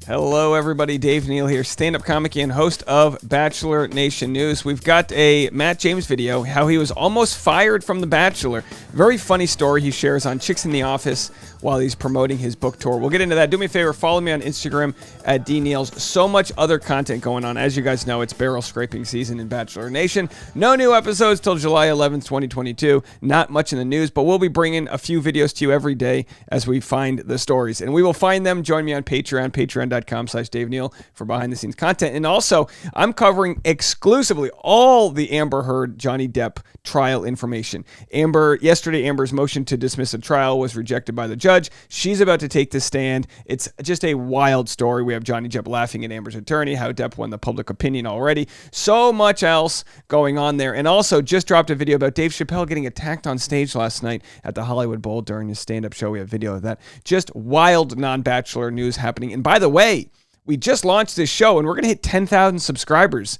Hello, everybody. Dave Neal here, stand-up comic and host of Bachelor Nation News. We've got a Matt James video, how he was almost fired from The Bachelor. Very funny story he shares on Chicks in the Office while he's promoting his book tour. We'll get into that. Do me a favor, follow me on Instagram at DNeals. So much other content going on. As you guys know, it's barrel scraping season in Bachelor Nation. No new episodes till July 11th, 2022. Not much in the news, but we'll be bringing a few videos to you every day as we find the stories. And we will find them. Join me on Patreon, patreon.com/Dave Neal for behind the scenes content. And also, I'm covering exclusively all the Amber Heard Johnny Depp trial information. Yesterday, Amber's motion to dismiss the trial was rejected by the judge. She's about to take the stand. It's just a wild story. We have Johnny Depp laughing at Amber's attorney, how Depp won the public opinion already. So much else going on there. And also just dropped a video about Dave Chappelle getting attacked on stage last night at the Hollywood Bowl during his stand-up show. We have video of that. Just wild non-Bachelor news happening. And by the way, we just launched this show, and we're going to hit 10,000 subscribers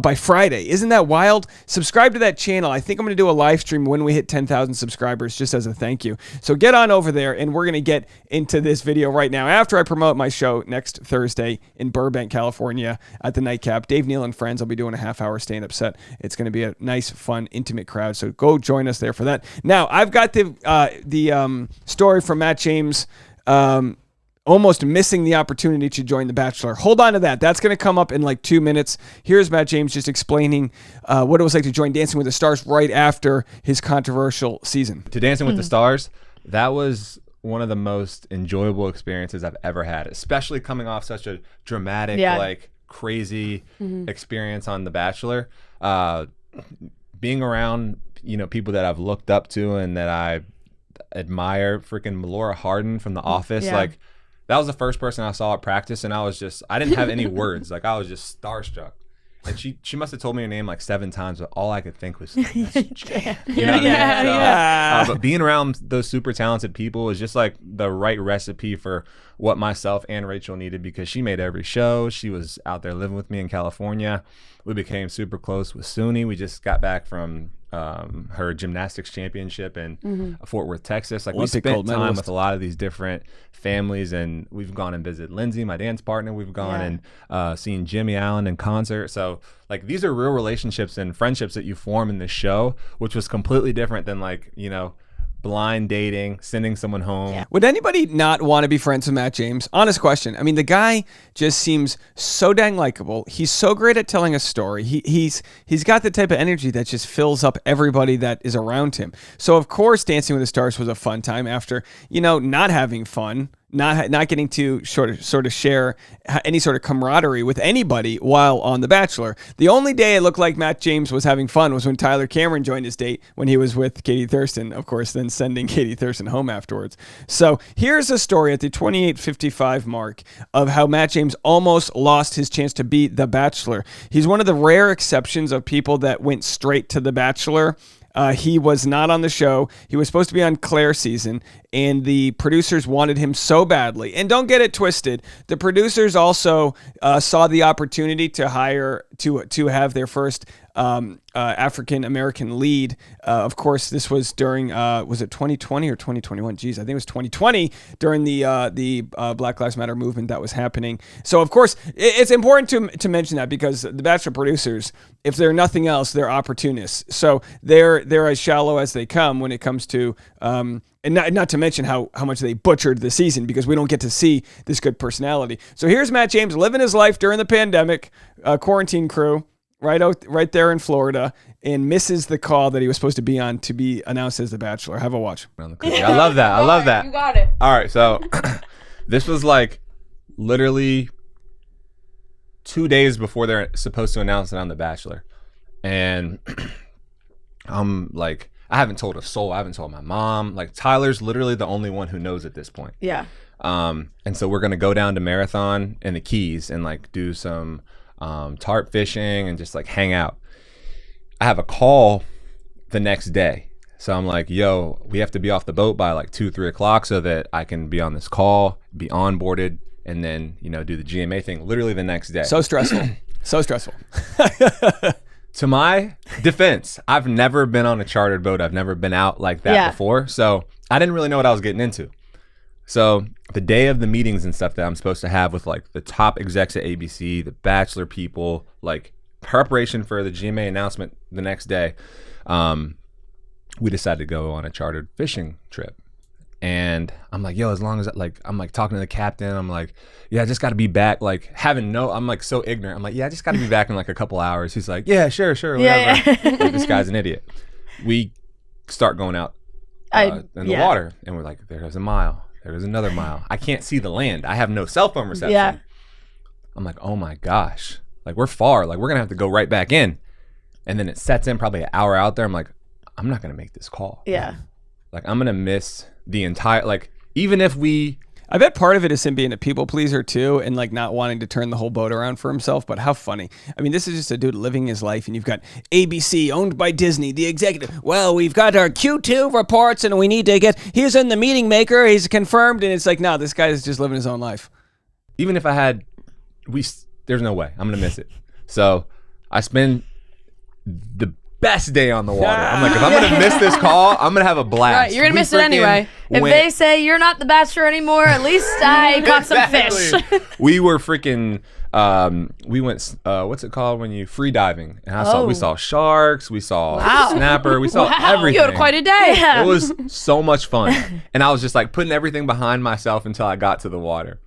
by Friday. Isn't that wild? Subscribe to that channel. I think I'm going to do a live stream when we hit 10,000 subscribers just as a thank you. So get on over there, and we're going to get into this video right now after I promote my show next Thursday in Burbank, California at the Nightcap. Dave Neal and Friends. I'll be doing a half-hour stand-up set. It's going to be a nice, fun, intimate crowd, so go join us there for that. Now, I've got the story from Matt James almost missing the opportunity to join The Bachelor. Hold on to that. That's going to come up in like 2 minutes. Here's Matt James just explaining what it was like to join Dancing with the Stars right after his controversial season. To Dancing with the Stars, that was one of the most enjoyable experiences I've ever had, especially coming off such a dramatic, like crazy experience on The Bachelor. Being around, people that I've looked up to and that I admire, freaking Laura Harden from The Office, like, that was the first person I saw at practice, and I didn't have any words. Like, I was just starstruck. And she must have told me her name like 7 times, but all I could think was, Jan. But being around those super talented people was just like the right recipe for what myself and Rachael needed, because she made every show. She was out there living with me in California. We became super close with Suni. We just got back from her gymnastics championship in Fort Worth, Texas. Like, we spent time with a lot of these different families, and we've gone and visited Lindsay, my dance partner. We've gone and seen Jimmy Allen in concert. So, like, these are real relationships and friendships that you form in this show, which was completely different than, like, blind dating, sending someone home. Yeah. Would anybody not want to be friends with Matt James? Honest question. I mean, the guy just seems so dang likable. He's so great at telling a story. He's got the type of energy that just fills up everybody that is around him. So of course, Dancing with the Stars was a fun time after, not having fun. Not getting to sort of share any sort of camaraderie with anybody while on The Bachelor. The only day it looked like Matt James was having fun was when Tyler Cameron joined his date when he was with Katie Thurston, of course, then sending Katie Thurston home afterwards. So here's a story at the 28:55 mark of how Matt James almost lost his chance to be The Bachelor. He's one of the rare exceptions of people that went straight to The Bachelor. He was not on the show. He was supposed to be on Claire's season, and the producers wanted him so badly. And don't get it twisted. The producers also saw the opportunity to hire to have their first African-American lead. Of course, this was during, was it 2020 or 2021? Geez, I think it was 2020 during the Black Lives Matter movement that was happening. So, of course, it's important to mention that, because the Bachelor producers, if they're nothing else, they're opportunists. So they're as shallow as they come when it comes to, and not to mention how much they butchered the season, because we don't get to see this good personality. So here's Matt James living his life during the pandemic, quarantine crew, right there in Florida, and misses the call that he was supposed to be on to be announced as The Bachelor. Have a watch. I love that. I love that. You got it. All right, so this was like literally 2 days before they're supposed to announce it on The Bachelor. And I'm like, I haven't told a soul. I haven't told my mom. Like, Tyler's literally the only one who knows at this point. Yeah. And so we're going to go down to Marathon in the Keys and like do some tarp fishing and just like hang out. I have a call the next day. So I'm like, yo, we have to be off the boat by like 2-3 o'clock so that I can be on this call, be onboarded, and then, do the GMA thing literally the next day. So stressful. So stressful. To my defense, I've never been on a chartered boat. I've never been out like that before. So I didn't really know what I was getting into. So the day of the meetings and stuff that I'm supposed to have with like the top execs at ABC, the Bachelor people, like preparation for the GMA announcement the next day, we decided to go on a chartered fishing trip. And I'm like, yo, as long as I'm like talking to the captain, I'm like, yeah, I just got to be back. Like I'm like so ignorant. I'm like, yeah, I just got to be back in like a couple hours. He's like, yeah, sure, whatever. Yeah. Like, this guy's an idiot. We start going out in the water, and we're like, there's a mile. There's another mile. I can't see the land. I have no cell phone reception. Yeah. I'm like, oh my gosh. Like, we're far. Like, we're going to have to go right back in. And then it sets in probably an hour out there. I'm like, I'm not going to make this call. Yeah. Like, I'm going to miss the entire, like, even if we... I bet part of it is him being a people pleaser too, and like not wanting to turn the whole boat around for himself. But how funny. I mean, this is just a dude living his life, and you've got ABC owned by Disney, the executive. Well, we've got our Q2 reports, and we need to get, he's in the meeting maker, he's confirmed. And it's like, no, this guy is just living his own life. Even if I had, there's no way. I'm going to miss it. So I spend the best day on the water. I'm like, if I'm going to miss this call, I'm going to have a blast. Right, you're going to miss it anyway. If they say you're not the Bachelor anymore, at least I caught some fish. We were freaking, we went, what's it called when you free diving? And we saw sharks, we saw snapper, we saw everything. You had quite a day. Yeah. It was so much fun. And I was just like putting everything behind myself until I got to the water.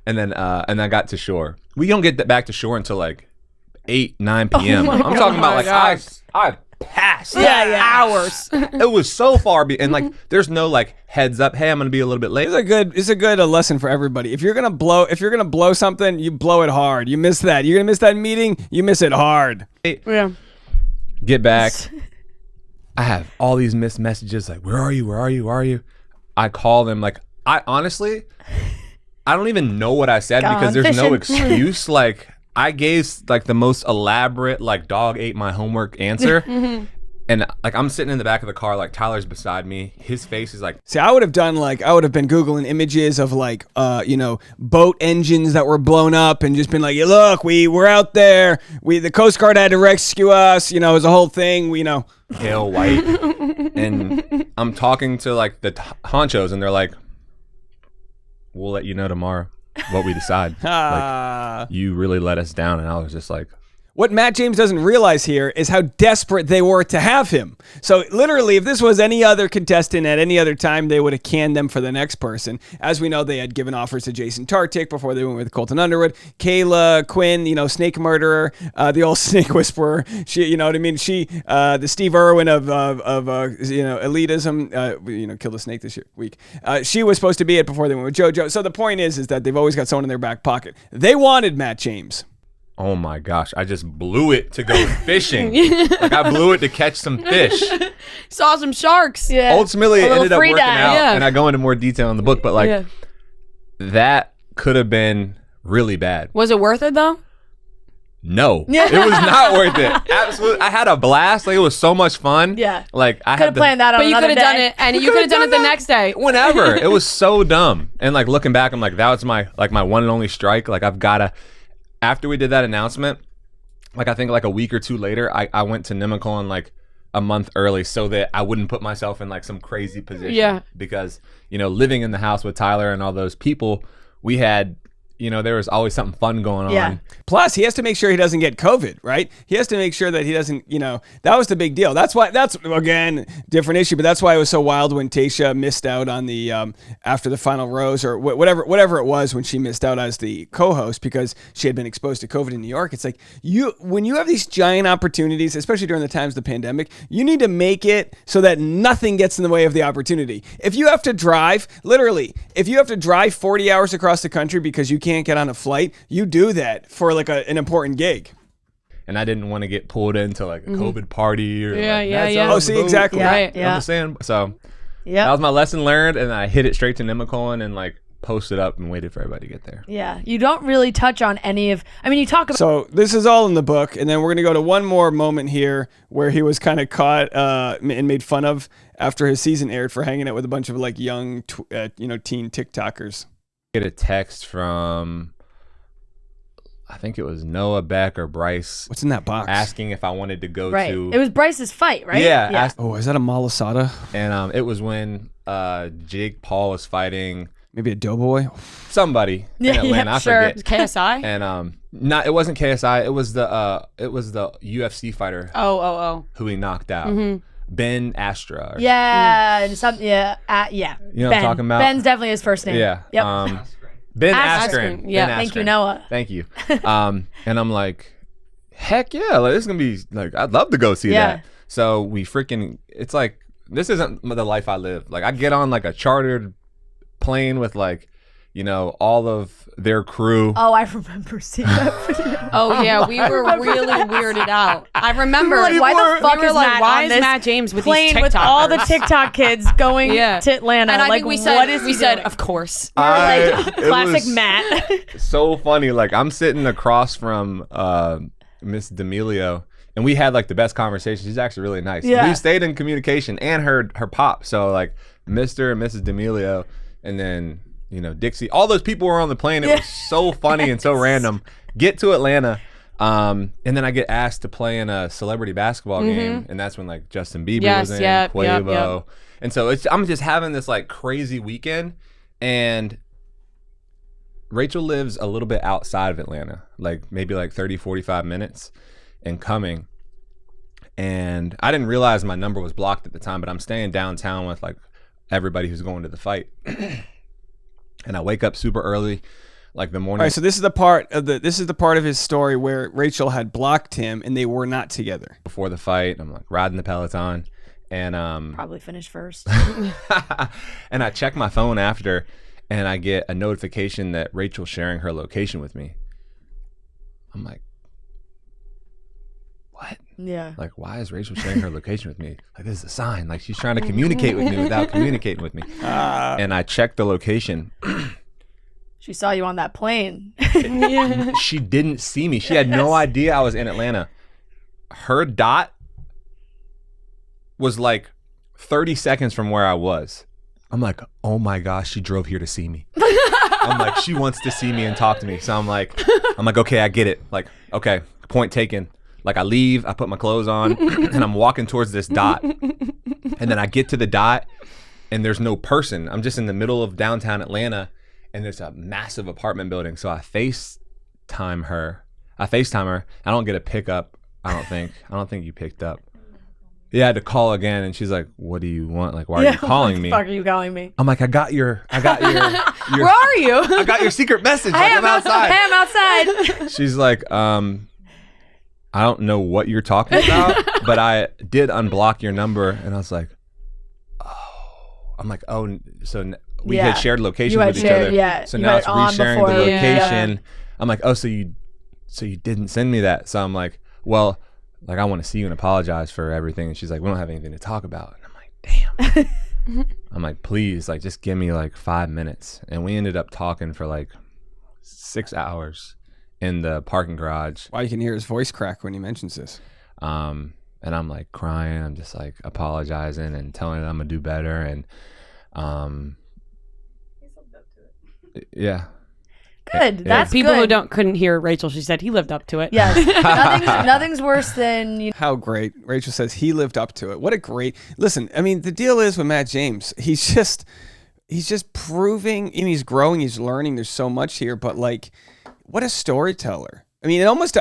And then I got to shore. We don't get back to shore until like 8, 9 p.m. I'm talking about like I passed hours. It was so far and like there's no like heads up, hey, I'm gonna be a little bit late. It's a good lesson for everybody. If you're gonna blow something, you blow it hard. You miss that. You're gonna miss that meeting, you miss it hard. Yeah. Get back. I have all these missed messages like, where are you? I call them like, I honestly I don't even know what I said because there's no excuse. Like I gave like the most elaborate like dog ate my homework answer. And like I'm sitting in the back of the car, like Tyler's beside me. His face is like, see, I would have been Googling images of like boat engines that were blown up and just been like, yeah, look, we were out there. The Coast Guard had to rescue us. It was a whole thing. Pale white. And I'm talking to like the honchos, and they're like, we'll let you know tomorrow what we decide. Like, you really let us down. And I was just like, what Matt James doesn't realize here is how desperate they were to have him. So literally, if this was any other contestant at any other time, they would have canned them for the next person. As we know, they had given offers to Jason Tartick before they went with Colton Underwood. Kayla Quinn, snake murderer, the old snake whisperer. She, you know what I mean? She, the Steve Irwin of elitism, killed a snake this week. She was supposed to be it before they went with JoJo. So the point is that they've always got someone in their back pocket. They wanted Matt James. Oh my gosh, I just blew it to go fishing. Like I blew it to catch some fish. Saw some sharks. Yeah. Ultimately, it ended up working out, yeah. and I go into more detail in the book, but like that could have been really bad. Was it worth it though? No, it was not worth it. Absolutely, I had a blast. Like it was so much fun. Yeah, like I could have planned that on but you could have done it, and you could have done it the next day. Whenever. It was so dumb. And like looking back, I'm like, that was my one and only strike. Like I've gotta. After we did that announcement, like I think like a week or two later, I went to Nemacolin like a month early so that I wouldn't put myself in like some crazy position. Yeah. Because, living in the house with Tyler and all those people, we had, there was always something fun going on. Yeah. Plus, he has to make sure he doesn't get COVID, right? He has to make sure that he doesn't, that was the big deal. That's again, different issue, but that's why it was so wild when Tayshia missed out on the, after the final rose or whatever it was when she missed out as the co-host because she had been exposed to COVID in New York. It's like, when you have these giant opportunities, especially during the times of the pandemic, you need to make it so that nothing gets in the way of the opportunity. If you have to drive, literally, 40 hours across the country because you can't get on a flight, you do that for like an important gig. And I didn't want to get pulled into like a COVID party or Oh, see, exactly. Right. I'm just saying. So that was my lesson learned, and I hit it straight to Nemacolin and like posted up and waited for everybody to get there. Yeah. You don't really touch on any of, you talk about. So this is all in the book, and then we're going to go to one more moment here where he was kind of caught and made fun of after his season aired for hanging out with a bunch of like young, teen TikTokers. Get a text from, I think it was Noah Beck or Bryce. What's in that box? Asking if I wanted to go to. It was Bryce's fight, right? Yeah. Is that a malasada? And it was when Jake Paul was fighting Maybe a doughboy. Somebody in Atlanta, I sure. forget. KSI? And it wasn't KSI. It was the UFC fighter Oh. who he knocked out. Ben Astra. Yeah, and You know what I'm talking about? Ben's definitely his first name. Yeah. Yep. Ben Askren. Askren. Yeah. Ben Thank you, Askren. Noah. Thank you. And I'm like, heck yeah, like, this is gonna be like, I'd love to go see Yeah. that. So we freaking, it's like, this isn't the life I live. Like, I get on like a chartered plane with like, you know, all of their crew. Oh, I remember seeing that video. Oh, yeah. We were really weirded out. I remember. Like, why the fuck we were is like, Matt why on is this Matt James with plane these with all the TikTokers? TikTok kids going Yeah. to Atlanta? And I like, think we said, what is he said, doing? of course. Like, It classic was Matt. so funny. Like, I'm sitting across from Miss D'Amelio, and we had like the best conversation. She's actually really nice. Yeah. We stayed in communication, and her pop. So like Mr. and Mrs. D'Amelio, and then, you know, Dixie, all those people were on the plane. It was so funny and so random. Get to Atlanta, and then I get asked to play in a celebrity basketball game, and that's when like Justin Bieber was in, Quavo. And so I'm just having this like crazy weekend, and Rachel lives a little bit outside of Atlanta, like maybe like 30, 45 minutes and coming. And I didn't realize my number was blocked at the time, but I'm staying downtown with like everybody who's going to the fight. And I wake up super early, like the morning. All right, so this is the part of his story where Rachel had blocked him and they were not together. Before the fight, I'm like riding the Peloton, and Probably finished first. and I check my phone after, and I get a notification that Rachel's sharing her location with me. I'm like, what? Yeah. Like, why is Rachel sharing her location with me? Like, this is a sign. Like, she's trying to communicate with me without communicating with me. And I checked the location. She saw you on that plane. She didn't see me. She had no idea I was in Atlanta. Her dot was like 30 seconds from where I was. I'm like, oh my gosh, she drove here to see me. I'm like, she wants to see me and talk to me. So I'm like, okay, I get it. Like, okay, point taken. Like, I leave, I put my clothes on, and I'm walking towards this dot. And then I get to the dot, and there's no person. I'm just in the middle of downtown Atlanta, and there's a massive apartment building. So I FaceTime her. I don't get a pickup, I don't think you picked up. Yeah, I had to call again, and she's like, what do you want? Like, why are you calling me? What the fuck are you calling me? I'm like, I got your Where are you? I got your secret message. Like, Hey, I'm outside. Hey, I'm outside. She's like, I don't know what you're talking about, but I did unblock your number. And I was like, oh. I'm like, oh, so we had shared locations with each other. Yeah. So You now had it's it on resharing before. the location. Yeah. I'm like, oh, so you didn't send me that. So I'm like, well, like, I want to see you and apologize for everything. And she's like, we don't have anything to talk about. And I'm like, damn. I'm like, please, like, just give me like 5 minutes. And we ended up talking for like 6 hours in the parking garage. Why, you can hear his voice crack when he mentions this. And I'm like crying. I'm just like apologizing and telling her I'm gonna do better. And yeah. Good. Yeah. That's People good. who couldn't hear Rachel, she said he lived up to it. Yes. Nothing's worse than How great. Rachel says he lived up to it. What a great... Listen, I mean, the deal is with Matt James, he's just proving, and he's growing, he's learning. There's so much here, but like, what a storyteller. I mean, it almost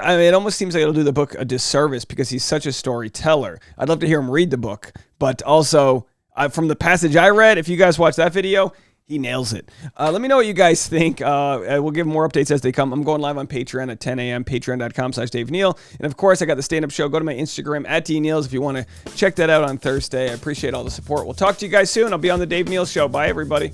seems like it'll do the book a disservice because he's such a storyteller. I'd love to hear him read the book, but also from the passage I read, if you guys watch that video, he nails it. Let me know what you guys think. We'll give more updates as they come. I'm going live on Patreon at 10 a.m., patreon.com/Dave Neal. And of course, I got the stand-up show. Go to my Instagram at DNeals if you want to check that out on Thursday. I appreciate all the support. We'll talk to you guys soon. I'll be on the Dave Neal Show. Bye, everybody.